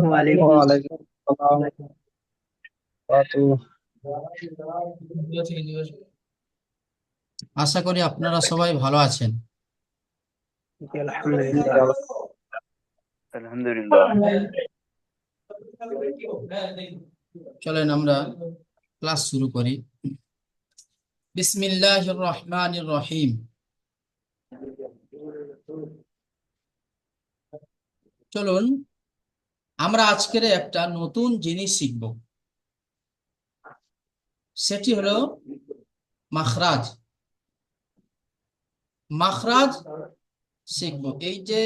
ওয়ালাইকুম ওয়ালাইকুম আসসালাম। আশা করি আপনারা সবাই ভালো আছেন। আলহামদুলিল্লাহ। আলহামদুলিল্লাহ। চলেন আমরা ক্লাস শুরু করি। বিসমিল্লাহির রহমানির রহিম। চলুন আমরা আজকের একটা নতুন জিনিস শিখব, সেটি হলো মাখরাজ। মাখরাজ শিখব। এই যে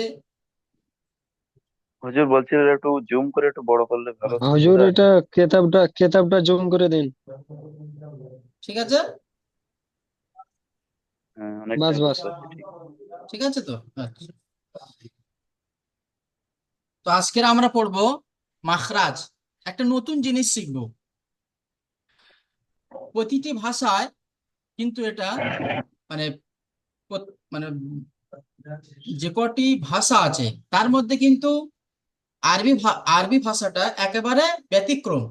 হুজুর বলছিলেন একটু জুম করে একটু বড় করলে ভালো হুজুর, বোঝা যায়। এটা কেতাবটা জুম করে দিন। ঠিক আছে, হ্যাঁ, বাস অনেকটাই বাস। বুঝতে পারছি। ঠিক। ঠিক আছে। তো আচ্ছা, তো আজকের আমরা পড়বো মাখরাজ। একটা নতুন জিনিস শিখব। প্রতিটি ভাষায় কিন্তু এটা মানে মানে যে কটি ভাষা আছে তার মধ্যে কিন্তু আরবি ভাষাটা একেবারে ব্যতিক্রম,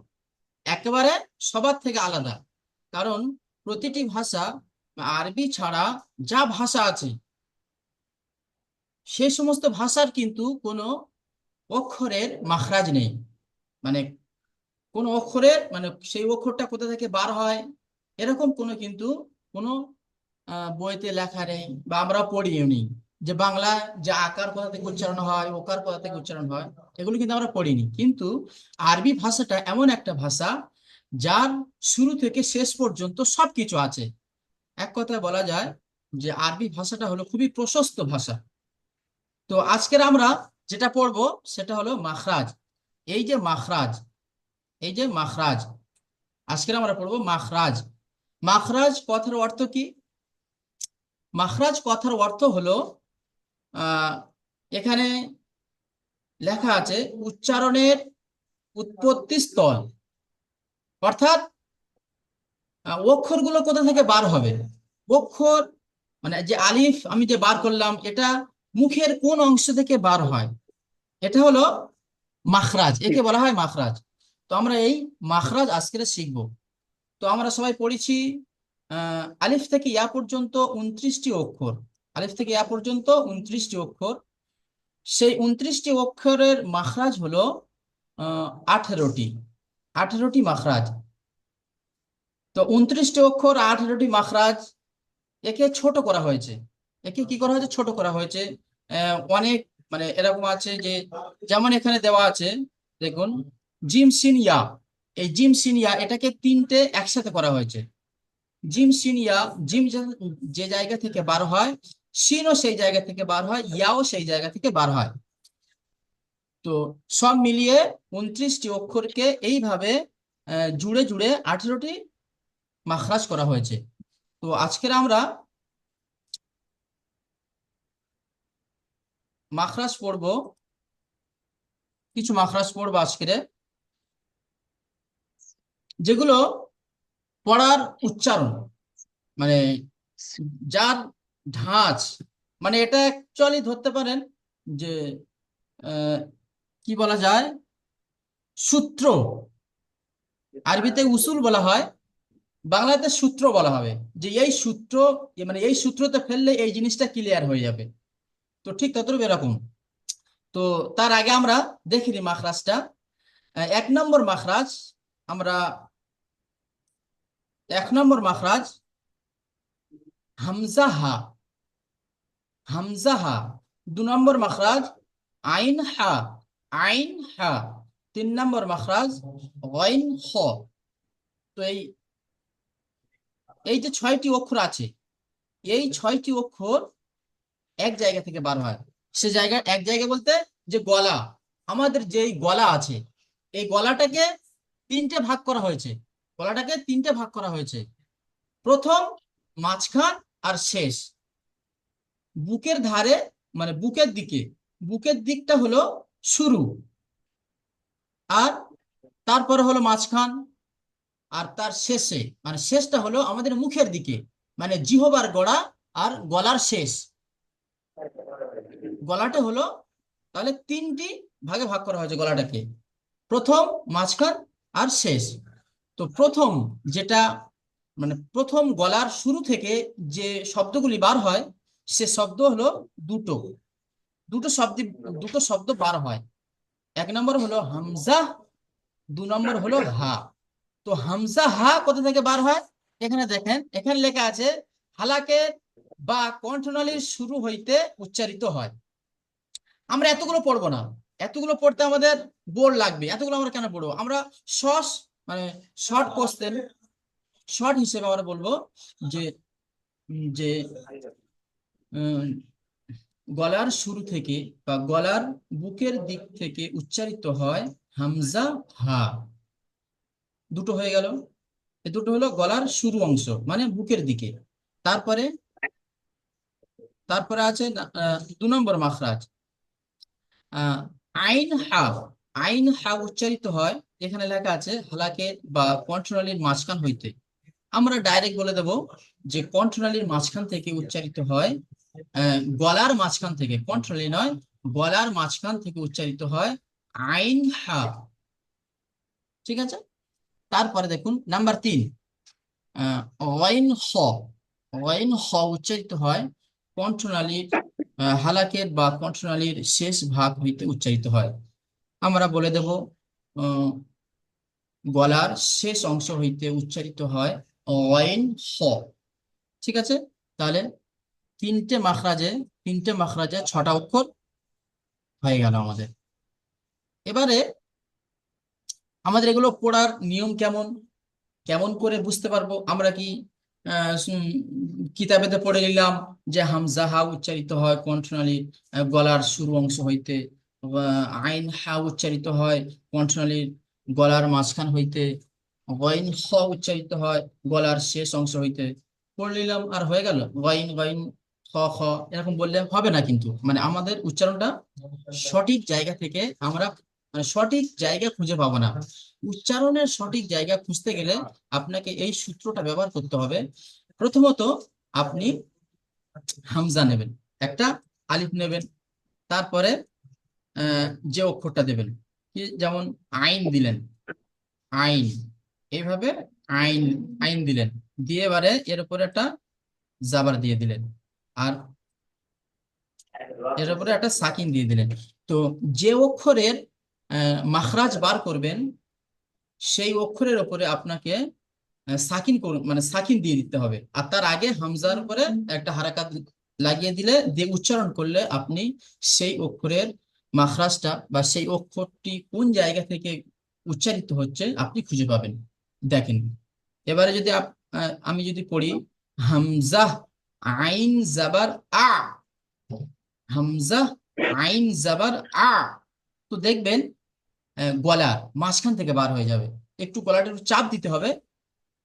একেবারে সবার থেকে আলাদা। কারণ প্রতিটি ভাষা, আরবি ছাড়া যা ভাষা আছে সেই সমস্ত ভাষার কিন্তু কোনো অক্ষরের মাখরাজ নেই। মানে কোন অক্ষরের সেই অক্ষরটা কোথা থেকে বার হয় এরকম কোনো কিন্তু কোনো বইতে লেখা নেই, বা আমরা পড়িও নি। যে বাংলা যে আকার কোথা থেকে উচ্চারণ হয়, ওকার কোথা থেকে উচ্চারণ হয়, এগুলো কিন্তু আমরা পড়িনি। কিন্তু আরবি ভাষাটা এমন একটা ভাষা যার শুরু থেকে শেষ পর্যন্ত সবকিছু আছে। এক কথায় বলা যায় যে আরবি ভাষাটা হলো খুবই প্রশস্ত ভাষা। তো আজকের আমরা যেটা পড়বো সেটা হলো মাখরাজ। এই যে মাখরাজ, এই যে মাখরাজ, আজকের আমরা পড়বো মাখরাজ। মাখরাজ কথার অর্থ কি? মাখরাজ কথার অর্থ হলো আহ এখানে লেখা আছে উচ্চারণের উৎপত্তি স্থল। অর্থাৎ অক্ষরগুলো কোথা থেকে বার হবে। অক্ষর যে আলিফ আমি যে বার করলাম, এটা মুখের কোন অংশ থেকে বার হয়, এটা হলো মাখরাজ, একে বলা হয় মাখরাজ। তো আমরা এই মাখরাজ আজকে শিখবো। তো আমরা সবাই পড়েছি আলিফ থেকে ইয়া পর্যন্ত 29টি অক্ষর। আলিফ থেকে ইয়া পর্যন্ত 29টি অক্ষর। সেই 29টি অক্ষরের মাখরাজ হলো 18টি। 18টি মাখরাজ। তো 29টি অক্ষর, 18টি মাখরাজ, একে ছোট করা হয়েছে। একে কি করা হয়েছে? ছোট করা হয়েছে। অনেক এরকম আছে যে, যেমন এখানে দেওয়া আছে দেখুন, জিম সিন ইয়া। এই জিম সিন ইয়া এটাকে তিনটে একসাথে করা হয়েছে। জিম সিন ইয়া, জিম যে জায়গা থেকে বার হয়, সিনও সেই জায়গা থেকে বার হয়, ইয়াও সেই জায়গা থেকে বার হয়। তো সব মিলিয়ে 29টি অক্ষরকে এইভাবে জুড়ে জুড়ে 18টি মাখরাজ করা হয়েছে। তো আজকের আমরা মাখরাজ পড়বো, কিছু মাখরাজ পড়বো আজকের, যেগুলো পড়ার উচ্চারণ মানে যার ঢাঁচ, এটা অ্যাকচুয়ালি ধরতে পারেন যে আহ, কি বলা যায়, সূত্র। আরবিতে উসুল বলা হয়, বাংলাতে সূত্র বলা হবে। যে এই সূত্র, এই সূত্রতে ফেললে এই জিনিসটা ক্লিয়ার হয়ে যাবে। তো ঠিক ততটুকু এরকম। তো তার আগে আমরা দেখি নি মাখরাজটা। 1 নম্বর মাখরাজ, আমরা 1 নম্বর মাখরাজ হামজা হা। হামজা হা। 2 নম্বর মাখরাজ আইন হা। আইন হা। 3 নম্বর মাখরাজ গইন খ। তো এই এই যে 6টি অক্ষর আছে, এই 6টি অক্ষর এক জায়গা থেকে বার হয়। সে জায়গা, এক জায়গা বলতে যে গলা, আমাদের যেই গলা আছে, এই গলাটাকে তিনটে ভাগ করা হয়েছে। গলাটাকে তিনটে ভাগ করা হয়েছে: প্রথম, মাঝখান, আর শেষ। বুকের ধারে, বুকের দিকে, বুকের দিকটা হলো শুরু, আর তারপরে হলো মাঝখান, আর তার শেষে শেষটা হলো আমাদের মুখের দিকে, জিহবার গোড়া আর গলার শেষ। গলাটা হলো, তাহলে 3টি ভাগে ভাগ করা হয়েছে গলাটাকে। প্রথম, মাঝখান আর শেষ। তো প্রথম যেটা মানে প্রথম গলার শুরু থেকে যে শব্দগুলি বার হয় সে শব্দ হলো দুটো দুটো শব্দ দুটো শব্দ বার হয়। এক নম্বর হলো হামজা, 2 নম্বর হলো হা। তো হামজা হা কোথা থেকে বার হয়? এখানে দেখেন, এখানে লেখা আছে হালাকের বা কণ্ঠনালীর শুরু হইতে উচ্চারিত হয়। আমরা এতগুলো পড়বো না, এতগুলো পড়তে আমাদের বোর লাগবে। এতগুলো আমরা কেন পড়বো? আমরা শর্ট মানে শর্ট কোশ্চেন, শর্ট হিসেবে আমরা বলবো যে যে উম, গলার শুরু থেকে বা গলার বুকের দিক থেকে উচ্চারিত হয় হামজা হা। দুটো হয়ে গেল। এই দুটো হলো গলার শুরু অংশ মানে বুকের দিকে। তারপরে তারপরে আছে 2 নম্বর মাখরাজ, আহ, আইন হা। আইন হা উচ্চারিত হয়, এখানে লেখা আছে হালাকের বা কণ্ঠনালীর মাঝখান হইতে। আমরা ডাইরেক্ট বলে দেব যে কণ্ঠনালীর মাঝখান থেকে উচ্চারিত হয়, গলার মাঝখান থেকে, কণ্ঠনালী নয়, গলার মাঝখান থেকে উচ্চারিত হয় আইন হা। ঠিক আছে। তারপরে দেখুন নাম্বার 3, ওয়াইন হ। ওয়াইন হ উচ্চারিত হয় কণ্ঠনালীর হালাকের বা কণ্ঠনালীর শেষ ভাগ হইতে উচ্চারিত হয়। আমরা বলে দেব আহ, গলার শেষ অংশ হইতে উচ্চারিত হয় ওয়াইন হ। ঠিক আছে। তাহলে তিনটে মাখরাজে 6টা অক্ষর হয়ে গেল আমাদের। এবারে আমাদের এগুলো পড়ার নিয়ম কেমন, কেমন করে বুঝতে পারবো? আমরা কি কিতাবেতে পড়ে নিলাম যে হামজা হা উচ্চারিত হয় কণ্ঠনালীর গলার শুরু অংশ হইতে, আইন হা উচ্চারিত হয় কণ্ঠনালীর গলার মাঝখান হইতে, গইন খ উচ্চারিত হয় গলার শেষ অংশ হইতে, পড়ে নিলাম আর হয়ে গেল? গইন গইন খ খ এরকম বললে হবে না, কিন্তু মানে আমাদের উচ্চারণটা সঠিক জায়গা থেকে আমরা মানে সঠিক জায়গা খুঁজে পাবো না। উচ্চারণের সঠিক জায়গা খুঁজতে গেলে আপনাকে এই সূত্রটা ব্যবহার করতে হবে। প্রথমত আপনি হামজা নেবেন, একটা আলিফ নেবেন, তারপরে যে অক্ষরটা দেবেন, যেমন আইন দিলেন, আইন, এইভাবে আইন, আইন দিলেন, দিয়ে এবারে এর উপরে একটা জাবার দিয়ে দিলেন, আর এর উপরে একটা সাকিন দিয়ে দিলেন। তো যে অক্ষরের মাখরাজ বার করবেন সেই অক্ষরের উপরে আপনাকে সাকিন মানে সাকিন দিয়ে দিতে হবে, আর তার আগে হামজার উপরে একটা হারাকাত লাগিয়ে দিলে, দিয়ে উচ্চারণ করলে আপনি সেই অক্ষরের মাখরাজটা বা সেই অক্ষরটি কোন জায়গা থেকে উচ্চারিত হচ্ছে আপনি খুঁজে পাবেন। দেখেন, এবারে যদি আমি যদি পড়ি হামজা আইন জাবার আ, হামজা আইন জাবার আ, তো দেখবেন গলার মাঝখান থেকে বার হয়ে যাবে। একটু গলাটা একটু চাপ দিতে হবে,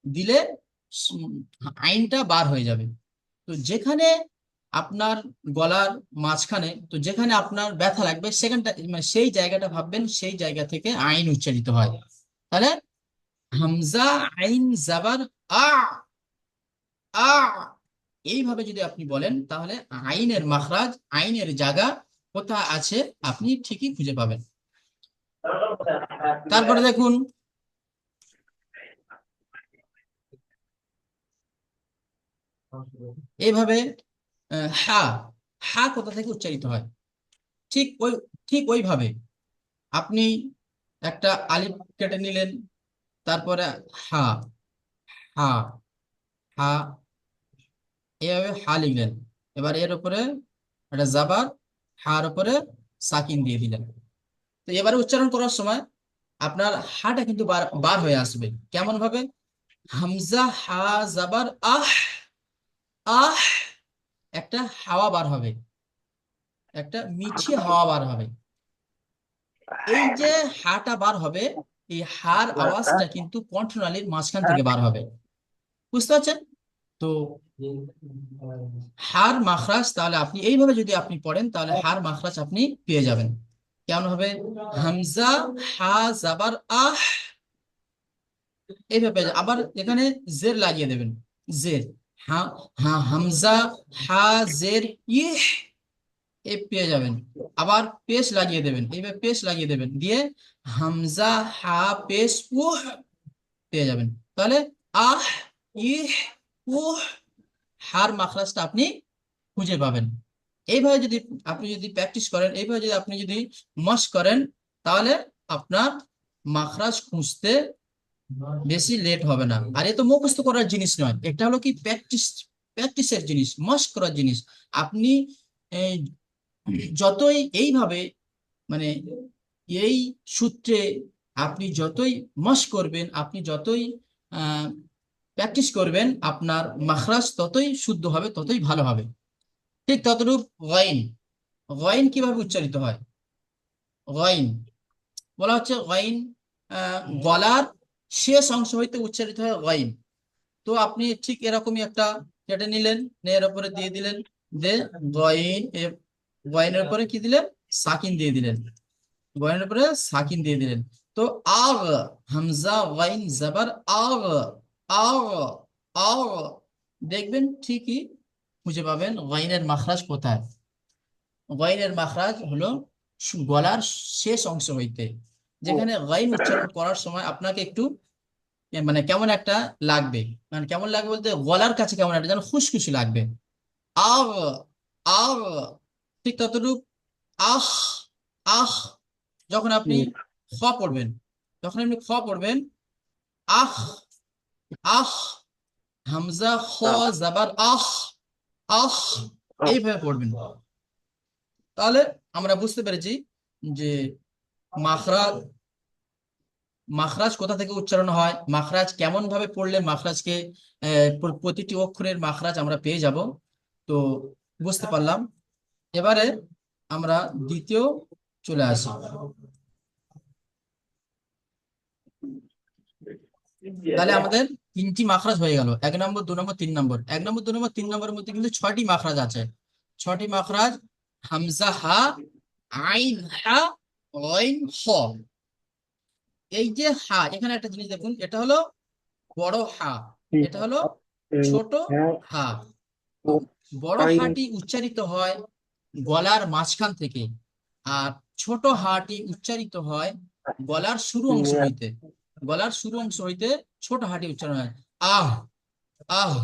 দিলে উম, আইনটা বার হয়ে যাবে। তো যেখানে আপনার গলার মাঝখানে, তো যেখানে আপনার ব্যথা লাগবে সেখানটা মানে সেই জায়গাটা ভাববেন, সেই জায়গা থেকে আইন উচ্চারিত হয়। তাহলে হামজা আইন জাবার আ, আ, এইভাবে যদি আপনি বলেন তাহলে আইনের মাখরাজ, আইনের জায়গা কোথায় আছে আপনি ঠিকই খুঁজে পাবেন। তারপরে দেখুন এইভাবে হা, হা কোথা থেকে উচ্চারিত হয়? ঠিক ওই, ঠিক ওইভাবে আপনি একটা আলিফ কেটে নিলেন, তারপরে হা, হা, হা, এইভাবে হা লিখলেন, এবার এর উপরে একটা জাবার, হার উপরে সাকিন দিয়ে দিলেন। তো এবারে উচ্চারণ করার সময় আপনার হাটা কিন্তু বার বার হয়ে আসবে। কেমন ভাবে? হামজা হা জাবার আহ, আহ, একটা হাওয়া বার হবে, একটা মিঠি হাওয়া বার হবে। এই যে হাটা বার হবে, এই হার আওয়াজটা কিন্তু কণ্ঠনালীর মাঝখান থেকে বার হবে। বুঝতে পারছেন? তো হার মাখরাজ তাহলে আপনি এইভাবে যদি আপনি পড়েন তাহলে হার মাখরাজ আপনি পেয়ে যাবেন। কেমন হবে? হামজা হা জাবার আহ, এইভাবে পেয়ে যাবেন। আবার এখানে জের লাগিয়ে দেবেন, জের, হা, হা হামজা হা জের ইহ, এই পেয়ে যাবেন। আবার পেশ লাগিয়ে দেবেন, এইভাবে পেশ লাগিয়ে দেবেন, দিয়ে হামজা হা পেশ উহ পেয়ে যাবেন। তাহলে আহ, ইহ, উহ, হার মাখরাজটা আপনি খুঁজে পাবেন। এইভাবে যদি আপনি যদি প্র্যাকটিস করেন, এইভাবে যদি আপনি যদি মশ করেন, তাহলে আপনার মাখরাজ খুঁজতে বেশি লেট হবে না। আর এ তো মুখস্থ করার জিনিস নয়, এটা হলো কি প্র্যাকটিসের জিনিস, মশ করার জিনিস। আপনি এই, যতই এইভাবে মানে এই সূত্রে আপনি যতই মশ করবেন, আপনি যতই প্র্যাকটিস করবেন, আপনার মাখরাজ ততই শুদ্ধ হবে, ততই ভালো হবে। ঠিক ততরূপ গইন, গইন কিভাবে উচ্চারিত হয়? গইন বলা হচ্ছে গইন, গলার শেষ অংশ হইতে উচ্চারিত হয় গইন। তো আপনি ঠিক এরকমই একটা কেটে নিলেন, নিয়ে এর উপরে দিয়ে দিলেন, যে গইন, গইনের উপরে কি দিলেন? সাকিন দিয়ে দিলেন, গইনের উপরে সাকিন দিয়ে দিলেন। তো আগ, হামজা গইন জবর আগ, আগ, আগ, দেখবেন ঠিকই খুঁজে পাবেন গইনের মাখরাজ কোথায়। গইনের মাখরাজ হলো গলার শেষ অংশ হইতে, যেখানে গইন উচ্চারণ করার সময় আপনাকে একটু মানে কেমন একটা লাগবে, মানে কেমন লাগবে বলতে গলার কাছে কেমন একটা যেন খুশখুশি লাগবে। আহ, আহ, ঠিক ততটুক আহ, আহ। যখন আপনি খ পড়বেন, যখন আপনি খ পড়বেন, আহ, আহ, হামজা খ জাবার আহ, আহ, এইভাবে পড়বেন। তাহলে আমরা বুঝতে পেরেছি যে মাখরাজ, মাখরাজ কোথা থেকে উচ্চারণ হয়, মাখরাজ কেমন ভাবে পড়লে মাখরাজকে প্রতিটি অক্ষরের মাখরাজ আমরা পেয়ে যাব। তো বুঝতে পারলাম। এবারে আমরা দ্বিতীয় চলে আসি। তাহলে আমাদের তিনটি মাখরাজ হয়ে গেল, 1 নম্বর, 2 নম্বর, 3 নম্বর। 1 নম্বর, 2 নম্বর, 3 নম্বরের মধ্যে কিন্তু 6টি মাখরাজ আছে। 6টি মাখরাজ: হামজা হা, আইন হা, গইন খ। এই যে হা, এখানে একটা জিনিস দেখুন, এটা হলো বড় হা, এটা হলো ছোট হা। তো বড় হাটি উচ্চারিত হয় গলার মাঝখান থেকে, আর ছোট হাটি উচ্চারিত হয় গলার শুরু অংশ হইতে। গলার শুরু অংশ হইতে ছোট হাটি উচ্চারণ হয়। আহ, আহ,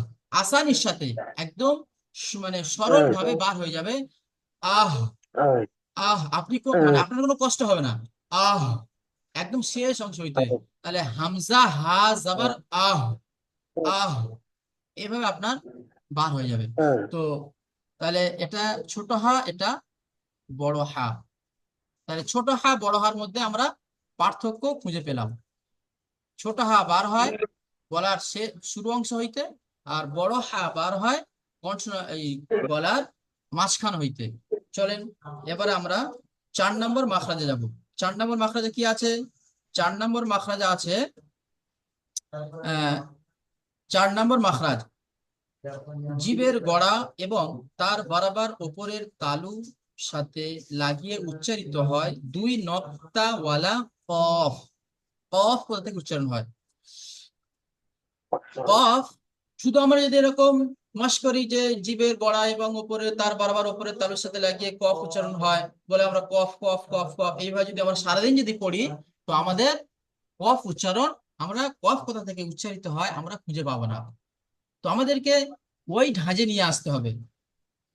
আসানির সাথে একদম মানে সরল ভাবে বার হয়ে যাবে। আহ, আহ, আপনি মানে আপনার কোনো কষ্ট হবে না। আহ, একদম শেষ অংশ হইতে। তাহলে হামজা হা জাবার আহ, আহ, এভাবে আপনার বার হয়ে যাবে। তো তাহলে এটা ছোট হা, এটা বড় হা। তাহলে ছোট হা বড় হার মধ্যে আমরা পার্থক্য খুঁজে পেলাম। ছোট হা বার হয় গলার শুরু অংশ হইতে, আর বড় হা বার হয় এই গলার মাঝখান হইতে। চলেন এবারে আমরা 4 নম্বর মাখরাজে যাব। 4 নম্বর মাখরাজে কি আছে? 4 নম্বর মাখরাজে আছে, আহ 4 নম্বর মাখরাজ জিভের গোড়া এবং তার বরাবর উপরের তালু সাথে লাগিয়ে উচ্চারিত হয় 2 নক্তাওয়ালা কফ। কফ কোথা থেকে উচ্চারণ হয়? কফ শুধু আমরা যদি এরকম মাস করি যে জিভের গোড়া এবং উপরে তার বরাবর উপরের তালুর সাথে লাগিয়ে কফ উচ্চারণ হয় বলে আমরা কফ কফ কফ কফ এইভাবে যদি আমরা সারাদিন যদি পড়ি, তো আমাদের কফ উচ্চারণ, আমরা কফ কোথা থেকে উচ্চারিত হয় আমরা খুঁজে পাবো না। তো আমাদেরকে ওই ঢাঁজে নিয়ে আসতে হবে,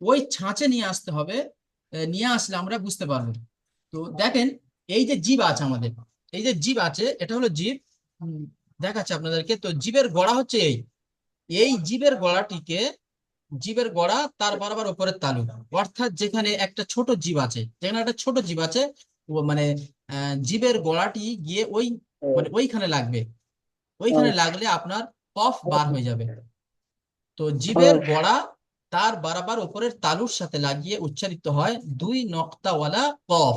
ওই ছাঁচে নিয়ে আসতে হবে। নিয়ে আসলে আমরা বুঝতে পারবো। তো দেখেন, এই যে জিভ আছে আমাদের, এই যে জিভ আছে, এটা হলো জিভ। দেখাচ্ছে আপনাদেরকে। তো জিভের গোড়া হচ্ছে এই, এই জিভের গোড়াটিকে, জিভের গোড়া তার বরাবর উপরের তালু, অর্থাৎ যেখানে একটা ছোট জিভ আছে, যেখানে একটা ছোট জিভ আছে, ও মানে জিভের গোড়াটি গিয়ে ওই মানে ওইখানে লাগবে। ওইখানে লাগলে আপনার কফ বার হয়ে যাবে। তো জিভের গোড়া তার বরাবর উপরের তালুর সাথে লাগিয়ে উচ্চারিত হয় 2 নক্তাওয়ালা কফ।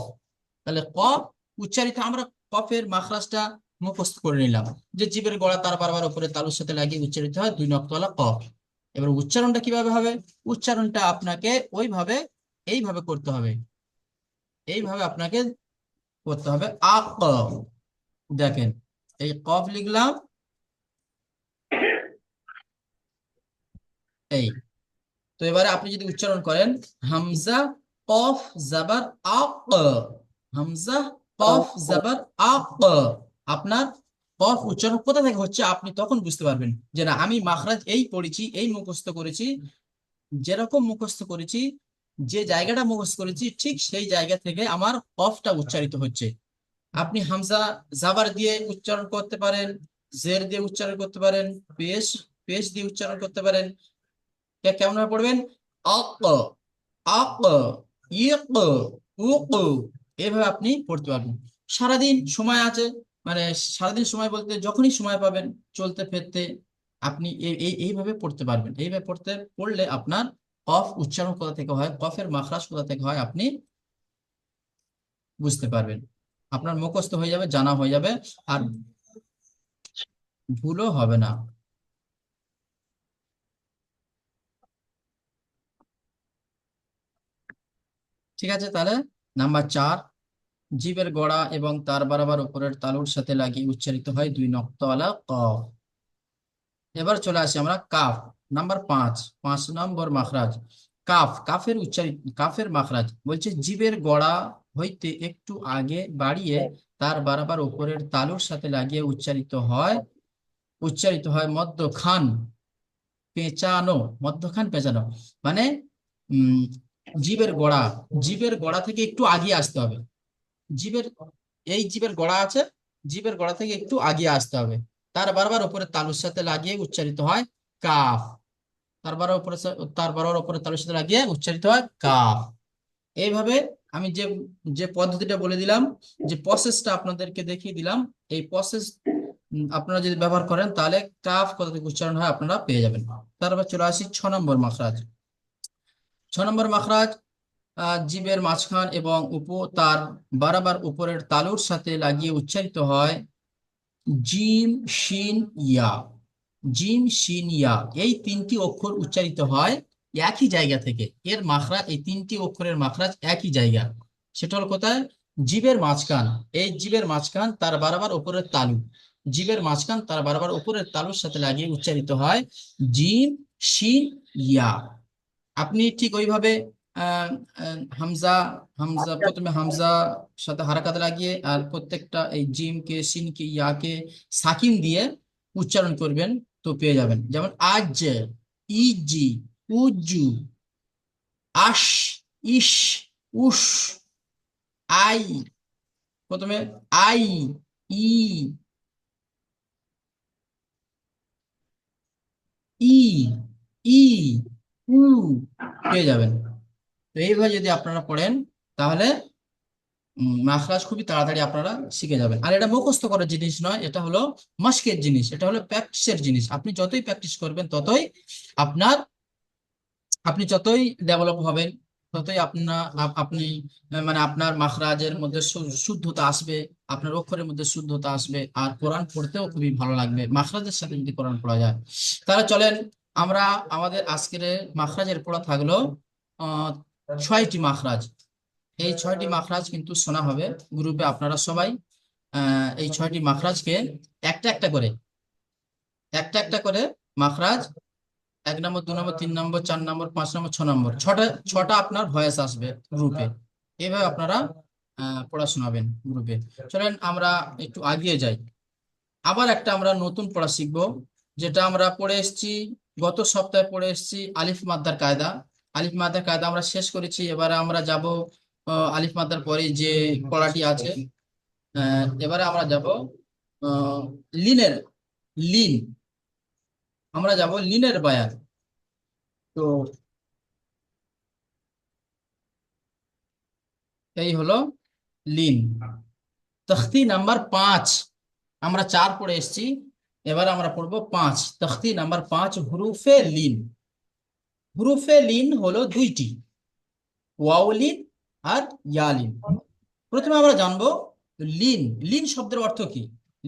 তাহলে কফ উচ্চারিত, আমরা কফের মাখরাজটা মুখস্থ করে নিলাম, যে জিভের গোড়া তার বরাবর উপরের তালুর সাথে লাগিয়ে উচ্চারিত হয় 2 নক্তাওয়ালা কফ। এবার উচ্চারণটা কিভাবে হবে? উচ্চারণটা আপনাকে ওইভাবে, এইভাবে করতে হবে, এইভাবে আপনাকে করতে হবে। আক, দেখেন এই কফ লিখলাম, এই। তো এবারে আপনি যদি উচ্চারণ করেন হামজা কফ জাবার আক, হামজা কফ জাবার আক। আপনার কফ উচ্চারণ কোথা থেকে হচ্ছে আপনি তখন বুঝতে পারবেন যে না আমি মাখরাজ এই পড়েছি, এই মুখস্থ করেছি, যেরকম মুখস্থ করেছি, যে জায়গাটা মুখস্থ করেছি ঠিক সেই জায়গা থেকে আমার কফটা উচ্চারিত হচ্ছে। আপনি হামজা জাবার দিয়ে উচ্চারণ করতে পারেন, জের দিয়ে উচ্চারণ করতে পারেন, পেশ পেশ দিয়ে উচ্চারণ করতে পারেন। কেমন ভাবে পড়বেন? আক, আক, ইক, উক, এভাবে আপনি পড়তে পারবেন। সারাদিন সময় আছে, মানে সারাদিন সময় বলতে যখনই সময় পাবেন চলতে ফিরতে আপনি এইভাবে পড়তে পারবেন। এইভাবে পড়লে আপনার কফ উচ্চারণ কোথা থেকে হয়, কফের মাখরাজ কোথা থেকে হয় আপনি বুঝতে পারবেন। আপনার মুখস্থ হয়ে যাবে, জানা হয়ে যাবে, আর ভুলও হবে না। ঠিক আছে, তাহলে নাম্বার 4, জিভের গোড়া এবং তার বরাবর উপরের তালুর সাথে লাগিয়ে উচ্চারিত হয় 2 নক্তওয়ালা কফ। এবার চলে আসি আমরা কাফ, নাম্বার 5, 5 নম্বর মাখরাজ। কাফের মাখরাজ বলছে জিভের গোড়া হইতে একটু আগে বাড়িয়ে তার বরাবর উপরের তালুর সাথে লাগিয়ে উচ্চারিত হয় মধ্যখান পেঁচানো, মধ্যখান পেঁচানো। মানে উম জিভের গোড়া, জিভের গোড়া থেকে একটু আগিয়ে আসতে হবে। জিভের জিভের গোড়া আছে, জিভের গোড়া থেকে একটু আগিয়ে আসতে হবে, তার বারবার উপরে তালুর সাথে লাগিয়ে উচ্চারিত হয় কাফ। তার বারবার উপরে তালুর সাথে লাগিয়ে উচ্চারিত হয় কাফ। এইভাবে আমি যে যে পদ্ধতিটা বলে দিলাম, যে প্রসেসটা আপনাদেরকে দেখিয়ে দিলাম, এই প্রসেস আপনারা যদি ব্যবহার করেন তাহলে কাফ কোথা থেকে উচ্চারণ হয় আপনারা পেয়ে যাবেন। তারপর চলে আসি 6 নম্বর মাখরাজ। 6 নম্বর মাখরাজ, জিভের মাঝখান এবং তার বরাবর উপরের তালুর সাথে লাগিয়ে উচ্চারিত হয় জিম শিন ইয়া। জিম শিন ইয়া এই 3টি অক্ষর উচ্চারিত হয় একই জায়গা থেকে। এর মাখরাজ, এই 3টি অক্ষরের মাখরাজ একই জায়গা। সেটা হলো কোথায়? জিভের মাঝখান। এই জিভের মাঝখান তার বরাবর উপরের তালু, জিভের মাঝখান তার বরাবর উপরের তালুর সাথে লাগিয়ে উচ্চারিত হয় জিম শিন ইয়া। আপনি ঠিক ওইভাবে আহ, হামজা হামজা প্রথমে হামজা সাথে হারাকাত লাগিয়ে আর প্রত্যেকটা এই জিমকে সিনকে ইয়াকে সাকিন দিয়ে উচ্চারণ করবেন, তো পেয়ে যাবেন। যেমন আজ, ইজি, উজু, আশ, ইস, উস, আই, প্রথমে আই, ই, ই, ই, উ, পেয়ে যাবেন। তো এইভাবে যদি আপনারা পড়েন তাহলে মাখরাজ খুবই তাড়াতাড়ি আপনারা শিখে যাবেন। আর এটা মুখস্থ করার জিনিস নয়, এটা হলো মাস্কের জিনিস, এটা হলো প্র্যাকটিসের জিনিস। আপনি যতই প্র্যাকটিস করবেন ততই আপনার আপনি যতই ডেভেলপ হবেন, ততই আপনি মানে আপনার মাখরাজের মধ্যে শুদ্ধতা আসবে, আপনার অক্ষরের মধ্যে শুদ্ধতা আসবে, আর কোরআন পড়তেও খুবই ভালো লাগবে মাখরাজের সাথে যদি কোরআন পড়া যায়। তাহলে চলেন আমরা আমাদের আজকের মাখরাজের পড়া থাকলো 6টি মাখরাজ। এই 6টি মাখরাজ কিন্তু শোনা হবে গ্রুপে। আপনারা সবাই এই 6টি মাখরাজকে একটা একটা করে একটা একটা করে মাখরাজ, 1 নম্বর, 2 নম্বর, 3 নম্বর, 4 নম্বর, 5 নম্বর, 6 নম্বর, ছটা ছটা আপনার ভয়েস আসবে গ্রুপে। এভাবে আপনারা পড়া শোনাবেন গ্রুপে। চলেন আমরা একটু আগিয়ে যাই। আবার একটা আমরা নতুন পড়া শিখবো, যেটা আমরা পড়ে এসেছি গত সপ্তাহে পড়ে এসেছি, আলিফ মাদ্দার কায়দা। আলিফ মাদ্দার কায়দা আমরা শেষ করেছি, এবারে আমরা যাব আলিফ মাদ্দার পরে যে পড়াটি আছে, এবারে আমরা যাব আহ, লিনের লিন, আমরা যাব লিনের বায়ান। তো এই হলো লিন। তখতি নাম্বার 5, আমরা 4 পড়ে এসেছি, এবার আমরা পড়বো 5। তখতি নাম্বার 5, হুরুফে লিন। হুরুফে লিন হলো 2টি, ওয়াউলিন আর ইয়ালিন। প্রথমে আমরা জানবো লিন। লিন শব্দের অর্থ কি?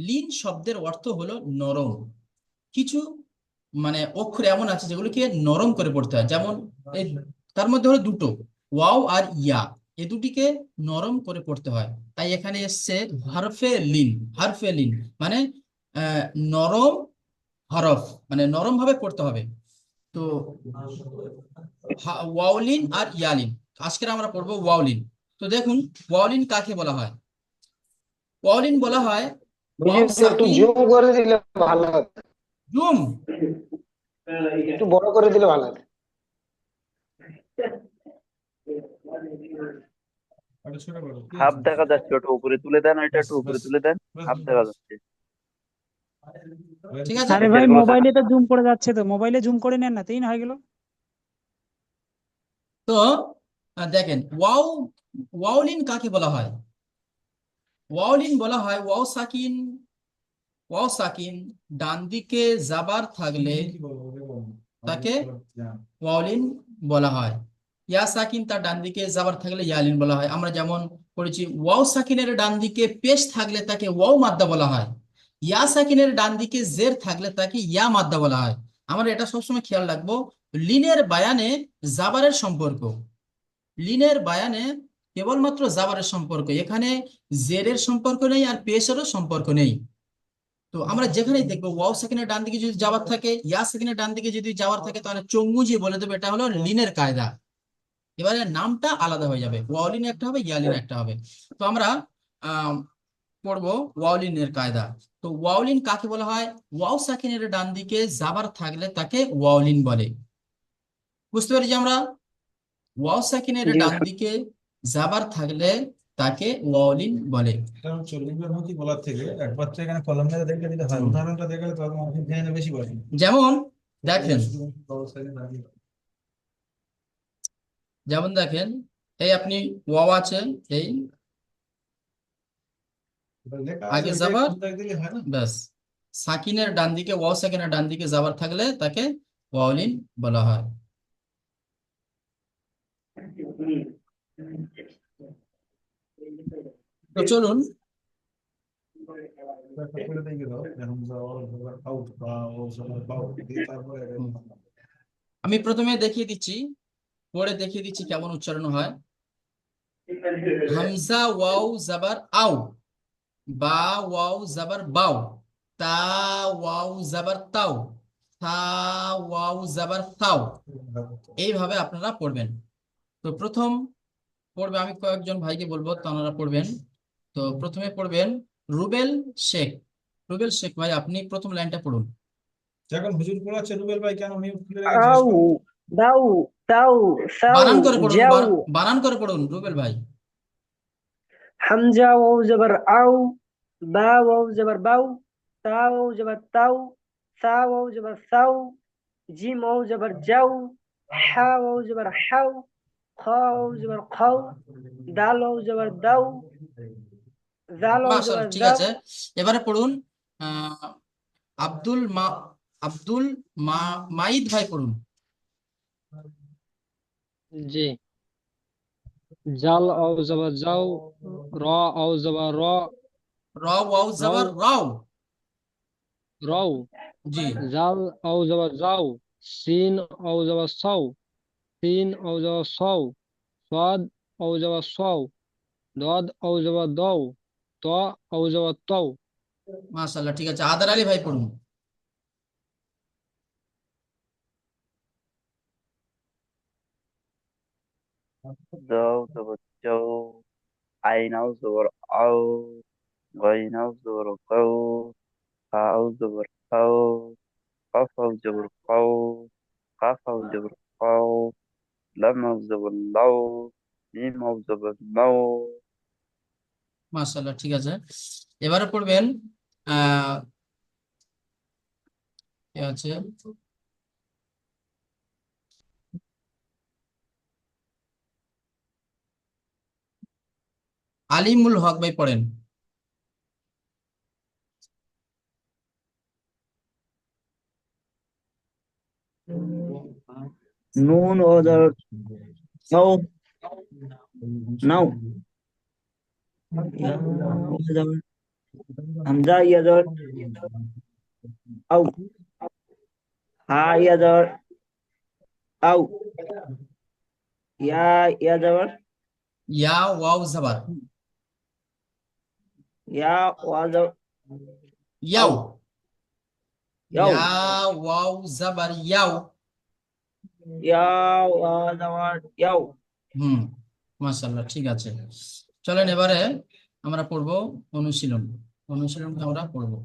লিন শব্দের অর্থ হলো নরম। কিছু মানে অক্ষর এমন আছে যেগুলোকে নরম করে পড়তে হয়, যেমন এই তার মধ্যে হলো দুটো, ওয়াও আর ইয়া, এই দুটিকে নরম করে পড়তে হয়। তাই এখানে এসছে হরফে লিন। হরফে লিন মানে আহ, নরম হরফ, মানে নরম ভাবে পড়তে হবে। তো ওয়াউলিন আর ইয়ালিন, আজকে আমরা পড়বো ওয়াওলিন। তো দেখুন, ওয়াওলিন কাকে বলা হয়? ওয়াওলিন বলা হয় ওয়াও হুজুর একটু সাকিন। জুম করে দিলে ভালো হতো। জুম। একটু বড় করে দিলে ভালো হতো। হাফ দেখা যাচ্ছে, ওটা উপরে তুলে দেন, এটা একটু উপরে তুলে দেন, হাফ দেখা যাচ্ছে। ঠিক আছে। আরে ভাই, নিচের গুলো দেখা মোবাইলে তো জুম করে যাচ্ছে, তো মোবাইলে জুম করে নেন না, তাই না হয়ে গেল। তো দেখেন ওয়াওলিন কাকে বলা হয়? ওয়াওলিন বলা হয় ওয়াও সাকিন ডান দিকে জাবার থাকলে তাকে ওয়াওলিন বলা হয়। ইয়া সাকিন তার ডান দিকে জাবার থাকলে ইয়ালিন বলা হয়। আমরা যেমন পড়েছি, ওয়াও সাকিনের ডান দিকে পেশ থাকলে তাকে ওয়াও মাদ্দা বলা হয়। ইয়া সাকিনের ডান দিকে জের থাকলে তাকে ইয়া মাদ্দা বলা হয়। আমরা এটা সবসময় খেয়াল রাখবো। লিনের বায়ানে জাবারের সম্পর্ক, লিনের বায়ানে কেবলমাত্র জাবারের সম্পর্ক, এখানে জেরের সম্পর্ক নেই আর পেশেরও সম্পর্ক নেই। তো আমরা যেখানেই দেখবো ওয়াও সেকেন্ডের ডান দিকে যদি যাওয়ার থাকে, ইয়া সেকেন্ডের ডান দিকে যদি যাওয়ার থাকে, তাহলে চঙ্গুজি বলে দেবে এটা হলো লিনের কায়দা। এবারে নামটা আলাদা হয়ে যাবে, ওয়াওলিন একটা হবে, ইয়ালিন একটা হবে। তো আমরা আহ পড়বো ওয়াওলিনের কায়দা। তো ওয়াওলিন কাকে বলা হয়? ওয়াও সাকিনের ডান দিকে জাবার থাকলে তাকে ওয়াওলিন বলে। বুঝতে পেরেছি আমরা? ওয়াও সাকিনের জি ডান হুজুর। দিকে জাবার থাকলে তাকে ওয়াওলিন বলে। এটা হচ্ছে লিঙ্গভূতি বলার থেকে একমাত্র এখানে কলম মেরে দেখলে দিতে হয়, উদাহরণটা দেখলে তখন মানুষ ধ্যানে বেশি বসে। যেমন দেখেন, দাঁড়িয়ে যেমন দেখেন, এই আপনি ওয়াও আছে, এই লেখা আছে আগে ওইটাই যাবার, খুঁজে দিলে হয় না। ব্যাস। সাকিনের ডান দিকে, ওয়াও সাকিনের ডান দিকে যাবার থাকলে তাকে ওয়াওলিন বলা হয়। তো চলুন, একটা করে দিয়ে দাও, যেমন আউট বা ও সবার পাও দিয়ে তারপরে আমি প্রথমে দেখিয়ে দিচ্ছি, পড়ে দেখিয়ে দিচ্ছি কেমন উচ্চারণ হয়। হামজা ওয়াও জাবার আও, বা ওয়াও জাবার বাও, তা ওয়াও জাবার তাও, থা ওয়াও জাবার তাও। এইভাবে আপনারা পড়বেন। তো প্রথম পড়বে, আমি কয়েকজন ভাইকে বলবো, তো ওনারা পড়বেন। তো প্রথমে পড়বেন রুবেল শেখ। রুবেল শেখ ভাই, আপনি প্রথম লাইনটা পড়ুন। যখন হুজুর পড়াচ্ছে রুবেল ভাই কেন মিউট খুলে রেখেছিস আউ বল? দাউ তাউ সাউ বানান করে পড়ুন, যাও। বানান করে পড়ুন রুবেল ভাই। হামজা ওয়াও জবর আউ, বা ওয়াও জবর বাউ, তা ওয়াও জবর তাউ, সা ওয়াও জবর সাউ, জিম ওয়াও জবর যাও, হা ওয়াও জবর হাউ, খ ওয়াও জবর খাও, দাল ওয়াও জবর দাউ, জাল ওয়াও জবর মাশাআল্লাহ, ঠিক জাউ। আছে। এবারে পড়ুন আহ আব্দুল মা আব্দুল মা মাইদ ভাই পড়ুন। জি। জাল আও জবর যাও, র আও জবর র, র ওয়াও রাও জাবার রাও। রাও, জি। জাল আও জবর যাও, সিন আও জবর সাও, সিন আও জবর সাও, সাদ আও জবর সাও, দদ আও জবর দাও, ত আও জবর তাও। মাশাআল্লাহ, ঠিক আছে। আদার আলী ভাই পড়ুন। দাও তারপর চাও, আইনাও জবর আও, গাইনাও জবর গাও, খাও জবর খাও, কাফাও জবর খাও, কাফাও জবর খাও, লামাও জবর লাও, মিমাও জবর নাও। মাশাআল্লাহ, ঠিক আছে। এবারে পড়বেন আহ কি আছে, আলিমুল হক ভাই পড়েন। নুন ও নাও, নাও, হামজা ইয়াজর আউ, হা ইয়াজর আউ, ইয়া ইয়াজর ইয়া ওয়াও জাবার ইয়া ওয়াজর ইয়াও, আউ, ইয়াও, ইয়া ওয়াও জাবার ইয়াও, ইয়া ওয়াজর ইয়াও, হুম, মাশাআল্লাহ, ঠিক আছে। চলেন এবারে আমরা পড়বো অনুশীলন। অনুশীলনটা আমরা পড়বো।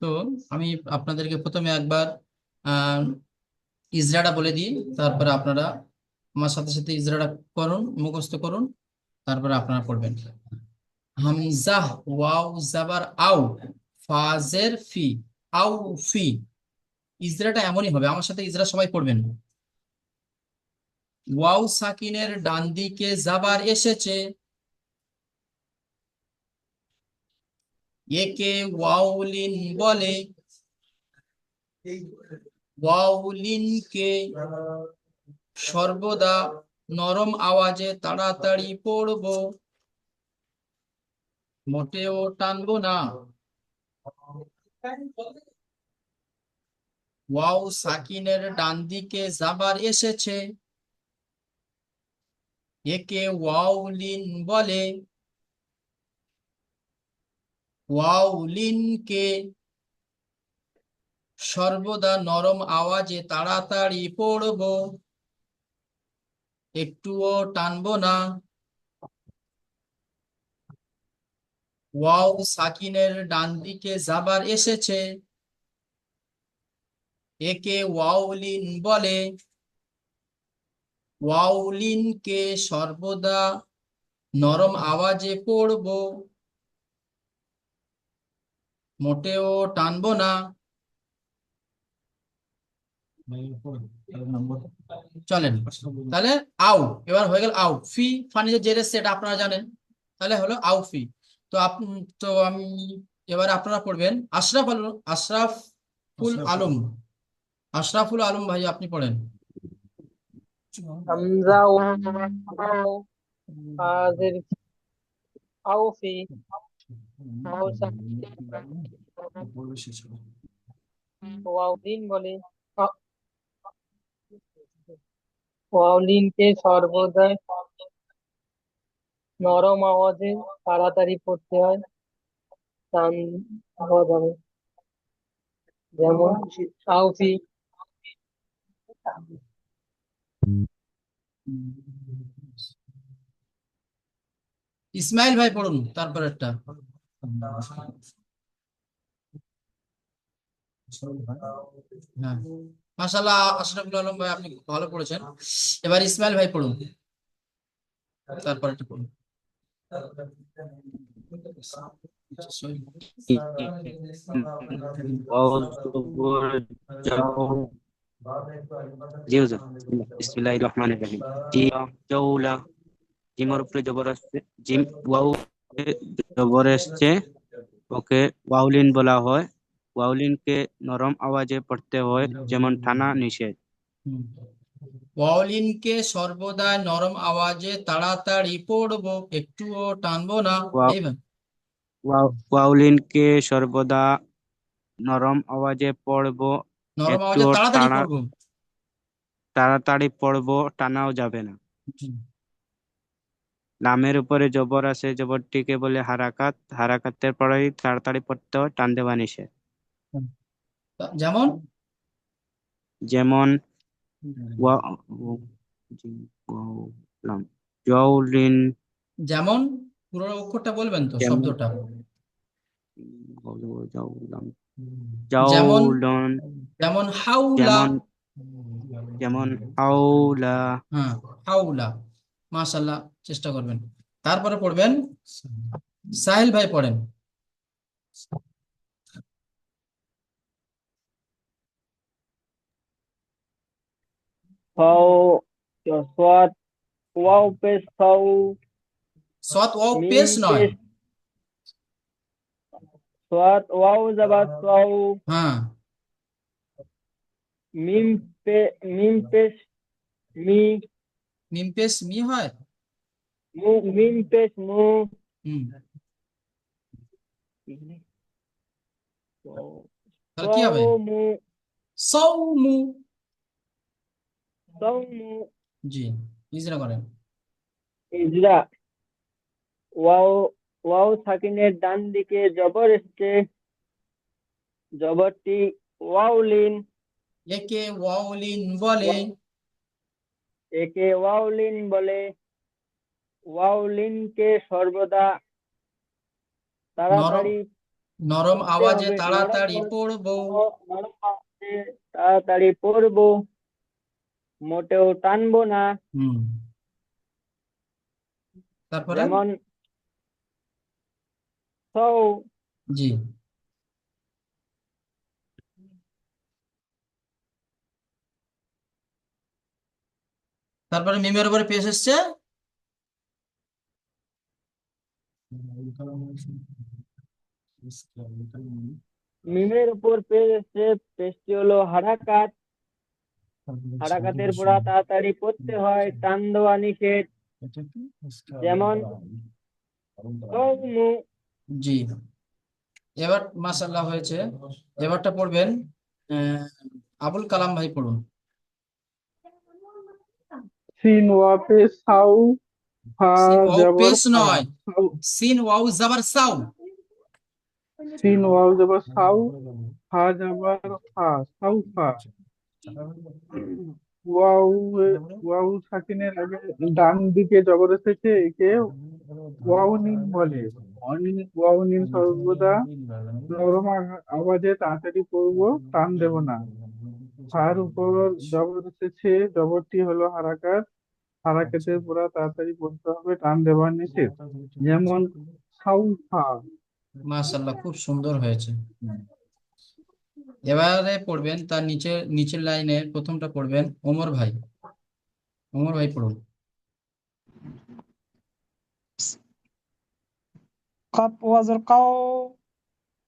তো আমি আপনাদেরকে প্রথমে একবার আহ ইজরাটা বলে দিই, তারপরে আপনারা আমার সাথে সাথে ইজরাটা করুন, মুখস্থ করুন, তারপরে আপনারা পড়বেন। হামজা ওয়াও জাবার আও, ফাজের ফি, আও ফি। ইজরাটা এমনই হবে, আমার সাথে ইজরা সবাই পড়বেন। ওয়াও সাকিনের ডান দিকে জাবার এসেছে, একে ওয়াউলিন বলে। ওয়াউলিনকে সর্বদা নরম আওয়াজে তাড়াতাড়ি পড়বো, মোটেও টানবো না। ওয়াও সাকিনের ডান দিকে জাবার এসেছে, একে ওয়াউলিন বলে। ওয়াউলিনকে সর্বদা নরম আওয়াজে তাড়াতাড়ি পড়বো, একটুও টানবো না। ওয়াও সাকিনের ডান দিকে জাবার এসেছে, একে ওয়াউলিন বলে। ওয়াউলিনকে সর্বদা নরম আওয়াজে পড়বো, মোটেও টানবো না। চলেন তাহলে আউ, এবার হয়ে গেল আউ। ফি ফানি যে জের এসছে এটা আপনারা জানেন, তাহলে হলো আউ ফি। তো তো আমি এবার আপনারা পড়বেন আশরাফুল আলম। আশরাফুল আলম ভাই আপনি পড়েন। হামজা ওয়াও ফাজের আও ফি, আও ওয়াউলিন বলে। ওয়াউলিনকে সর্বদা নরম আওয়াজে তাড়াতাড়ি পড়তে হয়, টান হওয়া যাবে। যেমন আউফি। ইসমাইল ভাই পড়ুন তারপর একটা। হ্যাঁ, মাশাআল্লাহ, আশরাফুল আলম ভাই আপনি ভালো পড়েছেন। এবার ইসমাইল ভাই পড়ুন, তারপর একটা পড়ুন। জি হুজুর, বিসমিল্লাহির রহমানির রহিম। জাউলা, জিমের উপরে জবর আসছে, জিম ওয়াও জবর আসছে, ওকে ওয়াউলিন বলা হয়। ওয়াউলিনকে নরম আওয়াজে পড়তে হয়, যেমন টানা নিষেধ। ওয়াউলিনকে সর্বদা নরম আওয়াজে তাড়াতাড়ি পড়বো, একটুও টানবো না। এইবার ওয়াউলিনকে সর্বদা নরম আওয়াজে পড়বো, নরম আওয়াজে একটুও তাড়াতাড়ি পড়বো। তাড়াতাড়ি পড়বো, টানাও যাবে না। লামের উপরে জবর আছে, জবরটিকে বলে হারাকাত। হারাকাতের পরেই তাড়াতাড়ি পড়তে হয়, টান দেওয়া নিষেধ। যেমন যেমন জাউলিন, যেমন পুরো অক্ষরটা বলবেন তো, যেমন শব্দটা। যেমন জাউলন, যেমন হাউলা। যেমন যেমন হাউলা। হ্যাঁ, হাউলা। মাশাআল্লাহ, চেষ্টা করবেন। তারপরে পড়বেন সাহেল ভাই, পড়েন। ফাও সোয়াত ওয়াও পেশ ফাউ, সৎ ও মিম পেশ নয়। পেশ সোয়াত ওয়াও জাবার ফাউ, হ্যাঁ, মিম পেশ মি, মিম পেশ মি হয়। মিম পেশ মু, হুম, তাহলে কি হবে? সৌমু, সৌমু। সৌমু। জি, ইজরা করেন। ইজরা, ওয়াও সাকিনের ডান দিকে জবর এসছে, জবরটি ওয়াউলিন। একে ওয়াউলিন বলে। একে ওয়াউলিন বলে। ওয়াউলিনকে সর্বদা নরম তাড়াতাড়ি নরম পড়তে আওয়াজে হবে। তাড়াতাড়ি পড়বো। নরম আওয়াজে তাড়াতাড়ি পড়বো, মোটেও টানবো না। হুম, তারপরে যেমন সৌ, জি, তারপরে মিমের উপরে পেশ এসছে। মিমের উপর পেজ এসছে। পেজটি হলো হারাকাত। হারাকাতের পড়া তাড়াতাড়ি পড়তে হয়, টান দেওয়া নিষেধ। যেমন কওমু। জি, এবার মাশাআল্লাহ হয়েছে। এবারটা পড়বেন আবুল কালাম ভাই, পড়ুন। সিন ওয়া পেশ সাউ, হা সিন ওয়াও জবর পেশ হা, নয়, সাউ। সিন ওয়াও জাবার সাউ। সিন ওয়াও জবর সাউ, হা জবর হা, সাউফা। ওয়াও ওয়াও সাকিনের আগে ডান দিকে জবর এসেছে, একে ওয়াউনিন বলে। ওয়াউনিন সর্বদা নরম আওয়াজে তাড়াতাড়ি পড়বো, টান দেব না। হার উপর জবর এসেছে, জবরটি হলো হারাকাত। হারাকাতের পুরা তাড়াতাড়ি পড়তে হবে, টান দেওয়ার নিষেধ। যেমন সাউফা। মাশাআল্লাহ, খুব সুন্দর হয়েছে। এবারে পড়বেন তার নিচের লাইনের প্রথমটা পড়বেন ওমর ভাই। ওমর ভাই পড়ুন। কাপ ওয়াজর কাও,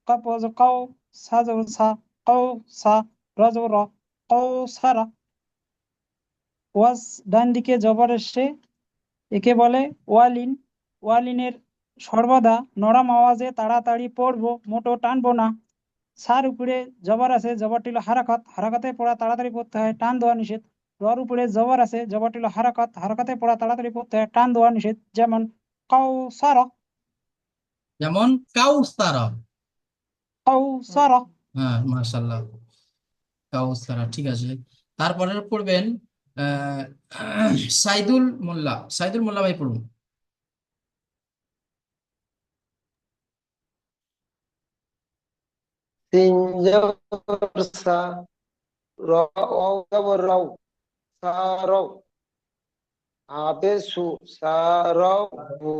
কাপ ওয়াজর কাও, সা জবর সা, কাও সা, র জবর র, কাও সারা। ওয়াজ ডান দিকে জবর এসছে, একে বলে ওয়ালিন। ওয়ালিনের সর্বদা নরম আওয়াজে তাড়াতাড়ি পড়বো, মোটো টানবো না। সার উপরে জবর আছে, জবরটি হলো হারাকাত। হারাকাতে পড়া তাড়াতাড়ি পড়তে হয়, টান দেওয়া নিষেধ। রর উপরে জবর আছে, জবরটি হলো হারাকাত। হারাকাতে পড়া তাড়াতাড়ি পড়তে হয়, টান দেওয়া নিষেধ। যেমন কাউ সারা, যেমন কাউসারা। কাউ সারা। হ্যাঁ, মাশাআল্লাহ, কাউসারা, ঠিক আছে। তারপরে পড়বেন আহ সাইদুল মোল্লা। সাইদুল মোল্লা ভাই পড়ুন। সিন জবর সা, র ওয়াও জবর রাও, সারাও। আবেসু, সারাও হু।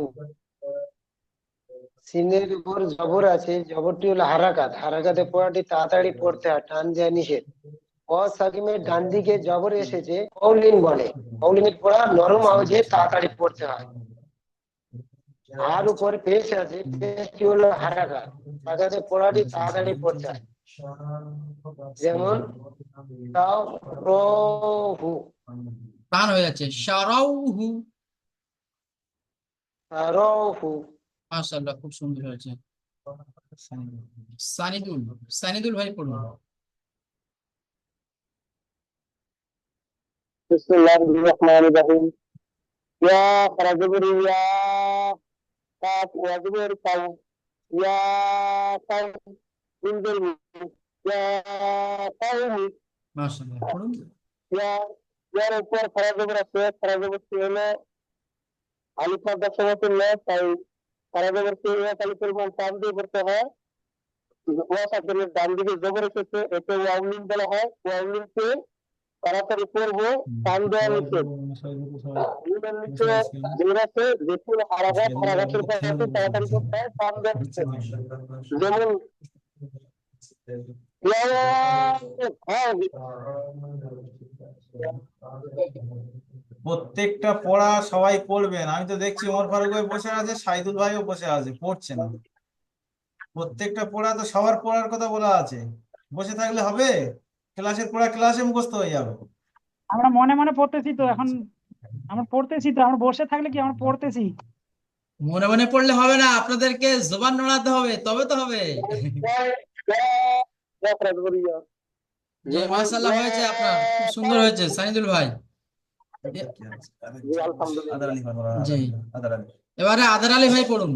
সিনের উপর জবর আছে, জবরটি হলো হারাকাত। হারাকাতে পড়াটি তাড়াতাড়ি পড়তে হয়, টান দেওয়া নিষেধ। অসাকিমের ডান দিকে জবর এসেছে, কৌলিন বলে। কৌলিনের পড়া নরম আওয়াজে তাড়াতাড়ি পড়তে হয়। আর উপর পেশ আছে, পেশটি হলো হারাকাত। হারাকাতে পড়াটি তাড়াতাড়ি পড়তে হয়। যেমন তাওরাহু, টান হয়ে যাচ্ছে, সারাউহু। তারাহু। মাশাআল্লাহ, খুব সুন্দর হয়েছে। সানিদুল, সানিদুল ভাই পড়ুন। বিসমিল্লাহির রহমানির রহিম। ইয়া খরাজবর ইয়া, কাফ ওয়াজবর কাউ, ইয়া কাউ ইনজল, ইয়া কাউমি। মাশাআল্লাহ, পড়ুন। ইয়া, ইয়ার উপর খরাজবর আছে। খরাজবরটি হলো আলিফ মাদ্দার সমাসের ল, তাই খরাজবরটি ইয়া আলিফের মান টান দিয়ে পড়তে হয়। ওয়া সাকিনের ডান দিকে জবর এসেছে, এতে ওয়াউলিন বলা হয়। ওয়াউলিনকে তাড়াতাড়ি পড়বো, টান দেওয়া নিষেধ। নিচে জের আছে, যেটি হারাকাত। হারাকাতের পড়াটি তাড়াতাড়ি করতে হয়, টান দেওয়া নিষেধ। যেমন প্রত্যেকটা পড়া সবাই পড়বেন। আমি তো দেখছি ওমর ফারুক ভাই বসে আছে, সাইদুল ভাইও বসে আছে, পড়ছে না। প্রত্যেকটা পড়া তো সবার পড়ার কথা বলা আছে, বসে থাকলে হবে? ক্লাসের পড়া ক্লাসে মুখস্থ হয়ে যাবে। আমরা মনে মনে পড়তেছি তো এখন, আমরা পড়তেছি তো, আমরা বসে থাকলে কি, আমরা পড়তেছি। মনে মনে পড়লে হবে না, আপনাদেরকে জবান নড়াতে হবে, তবে তো হবে। জি, যেমন মাশাআল্লাহ হয়েছে, আপনার খুব সুন্দর হয়েছে সানিদুল ভাই। আলহামদুলিল্লাহ। জি, এবারে আদার আলী ভাই পড়ুন।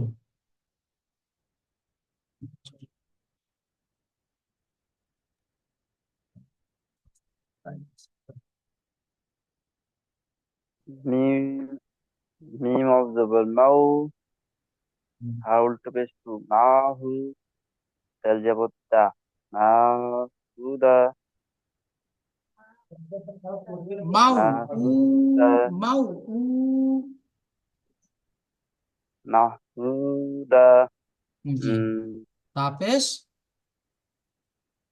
মিম মিম অফ জবর মাউ, হা উল্টো পেশ টু, মাহু, দাল জবর দা, মাহুদা, মাউ উ মাহুদা, মাউ উ মাহুদা, জি তাপেশ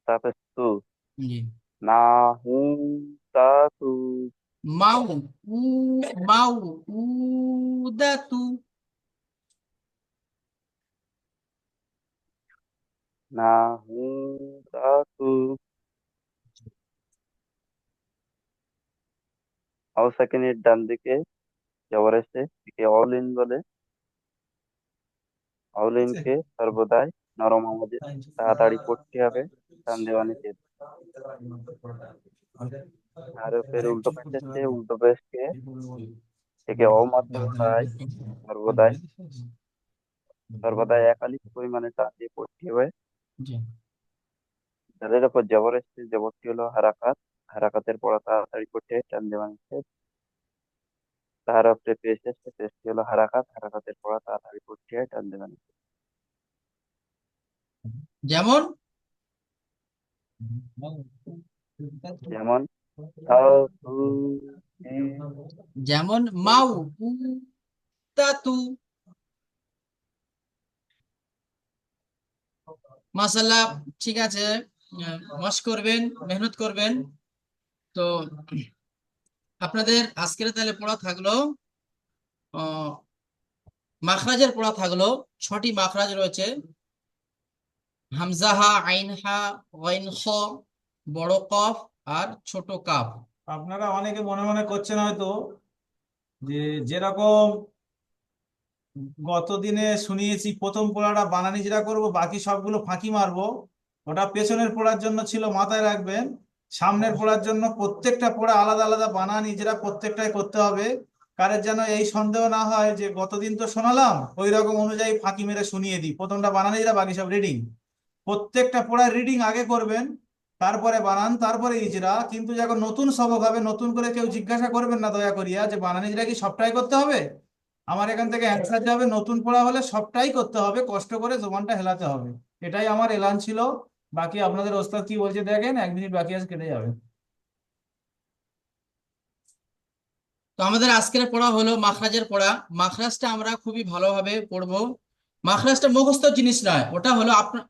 তারপর তু, জি নাহুদাতু, মাউ উ মাউ উদাতু নাহুদাতু। আও সেকেন্ডের ডান দিকে জবর এসে একে অলিন বলে। অলিনকে সর্বদাই নরম আওয়াজে তাড়াতাড়ি পড়তে হবে, টান দেওয়া নিষেধ। আর ফের উল্টো পেশ এসছে, উল্টো পেশকে একে অমাত্রায় সর্বদাই সর্বদাই একালিক পরিমাণে টান দিয়ে পড়তে হবে। জি যাদের উপর জবর এসছে, জবরটি হলো হারাকাত, হারাকাতের পড়া তাড়াতাড়ি করতে হয়, টান দেওয়া নিষেধ। তার উপরে পেশ এসছে, পেশটি হলো হারাকাত, হারাকাতের পড়া তাড়াতাড়ি করতে হয়, টান দেওয়া নিষেধ। যেমন যেমন তাও তু, ই, যেমন মাউ উদাতু মাশাআল্লাহ ঠিক আছে মশক করবেন মেহনত করবেন তো আপনাদের আজকের তাহলে পড়া থাকলো মাখরাজের পড়া থাকলো 6টি মাখরাজ রয়েছে হামজাহা আইনহা গইন খ বড় কফ আর ছোট কাফ আপনারা অনেকে মনে মনে করছেন হয়তো যে যেরকম গত দিনে শুনিয়েছি প্রথম পড়াটা বানানি যেটা করব, বাকি সবগুলো ফাঁকি মারবো, ওটা পেছনের পড়ার জন্য ছিল, মাথায় রাখবেন। সামনের পড়ার জন্য প্রত্যেকটা পড়া আলাদা আলাদা বানানি যেটা প্রত্যেকটাই করতে হবে। কারের যেন এই সন্দেহ না হয় যে গতদিন তো শোনালাম ওই রকম অনুযায়ী ফাঁকি মেরে শুনিয়ে দিই, প্রথমটা বানানি যেটা বাকি সব রিডিং। প্রত্যেকটা পড়ার রিডিং আগে করবেন, তারপরে বানান, তারপরে ইজরা। কিন্তু যখন নতুন সবক হবে, নতুন করে কেউ জিজ্ঞাসা করবেন না দয়া করিয়া যে বানান ইজরা কি সবটাই করতে হবে। আমার এখান থেকে অ্যান্সার যাবে, নতুন পড়া হলে সবটাই করতে হবে, কষ্ট করে জবানটা হেলাতে হবে। এটাই আমার এলান ছিল। বাকি আপনাদের ওস্তাদ কি বলছে দেখেন, 1 মিনিট বাকি আছে, কেটে যাবে। তো আমাদের আজকের পড়া হলো মাখরাজের পড়া মাখরাজটা আমরা খুবই ভালোভাবে পড়বো মাখরাজটা মুখস্থ জিনিস নয় ওটা হলো আপনার